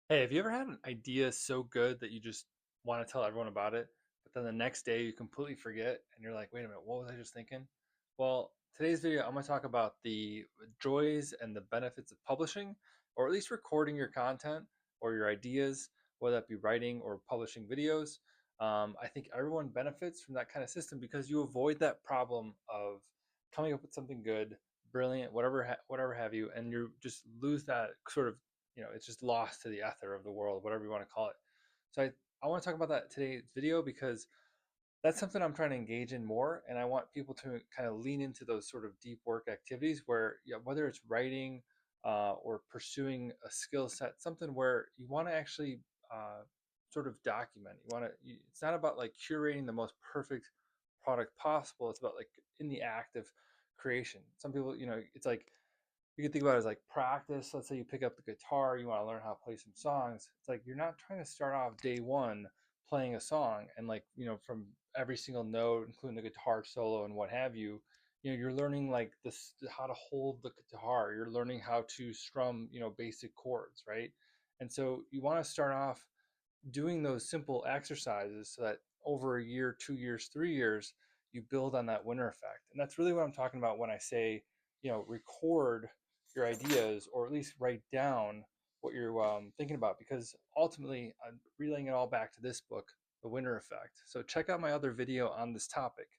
Hey, have you ever had an idea so good that you just want to tell everyone about it, but then the next day you completely forget and you're like, wait a minute, what was I just thinking? Well, today's video, I'm going to talk about the joys and the benefits of publishing, or at least recording your content or your ideas, whether that be writing or publishing videos. I think everyone benefits from that kind of system because you avoid that problem of coming up with something good, brilliant, whatever have you, and you just lose that sort of it's just lost to the ether of the world, whatever you want to call it. So I want to talk about that today's video because that's something I'm trying to engage in more. And I want people to kind of lean into those sort of deep work activities where, whether it's writing or pursuing a skill set, something where you want to actually sort of document. It's not about like curating the most perfect product possible. It's about like in the act of creation. Some people, it's like you can think about it as like practice. Let's say you pick up the guitar, you want to learn how to play some songs. It's like you're not trying to start off day one playing a song and like, from every single note, including the guitar solo and what have you. You're learning like this how to hold the guitar. You're learning how to strum, basic chords, right? And so you want to start off doing those simple exercises so that over a year, 2 years, 3 years, you build on that winner effect. And that's really what I'm talking about when I say, record your ideas or at least write down what you're thinking about, because ultimately I'm relaying it all back to this book, The Winner Effect. So check out my other video on this topic,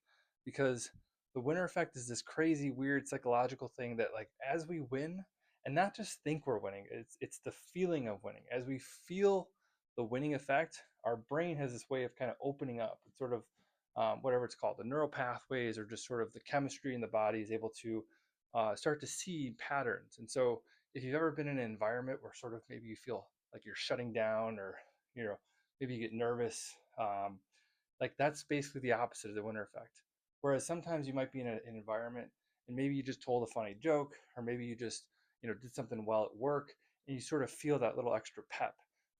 because the winner effect is this crazy, weird psychological thing that like as we win, and not just think we're winning, it's the feeling of winning. As we feel the winning effect, our brain has this way of kind of opening up. It's sort of whatever it's called, the neural pathways, or just sort of the chemistry in the body is able to start to see patterns. And so, if you've ever been in an environment where sort of maybe you feel like you're shutting down, or you know, maybe you get nervous, like that's basically the opposite of the winner effect. Whereas sometimes you might be in an environment and maybe you just told a funny joke, or maybe you just did something well at work, and you sort of feel that little extra pep,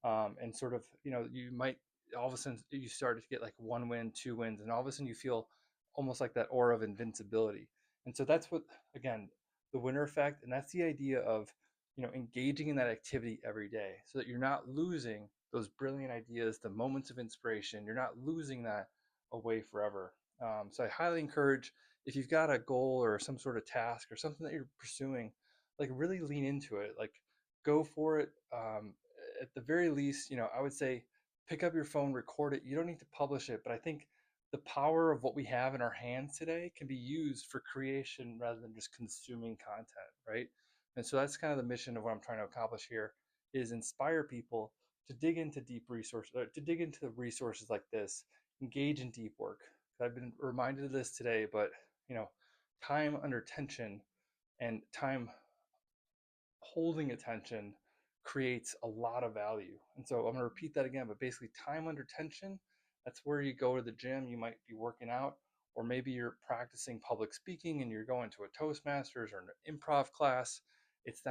and sort of you might all of a sudden you start to get like one win, two wins, and all of a sudden you feel almost like that aura of invincibility. And so that's what, again, the winner effect, and that's the idea of engaging in that activity every day so that you're not losing those brilliant ideas, the moments of inspiration. You're not losing that away forever. So I highly encourage, if you've got a goal or some sort of task or something that you're pursuing, like really lean into it, like go for it. At the very least, I would say pick up your phone, record it. You don't need to publish it, but I think the power of what we have in our hands today can be used for creation rather than just consuming content, right? And so that's kind of the mission of what I'm trying to accomplish here, is inspire people to dig into deep resources, to dig into the resources like this, engage in deep work. I've been reminded of this today, but you know, time under tension and time holding attention creates a lot of value. And so I'm going to repeat that again, but basically, time under tension, that's where you go to the gym, you might be working out, or maybe you're practicing public speaking and you're going to a Toastmasters or an improv class. It's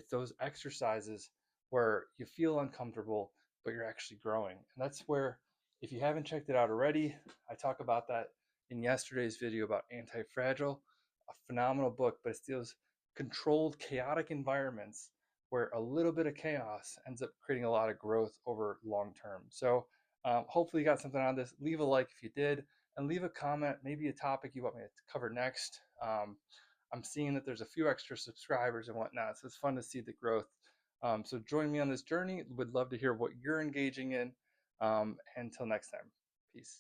those exercises where you feel uncomfortable, but you're actually growing. And that's where, if you haven't checked it out already, I talk about that in yesterday's video about Anti-Fragile, a phenomenal book, but it's those controlled, chaotic environments where a little bit of chaos ends up creating a lot of growth over long term. So hopefully you got something on this. Leave a like if you did, and leave a comment, maybe a topic you want me to cover next. I'm seeing that there's a few extra subscribers and whatnot, so it's fun to see the growth. So join me on this journey. Would love to hear what you're engaging in. Until next time, peace.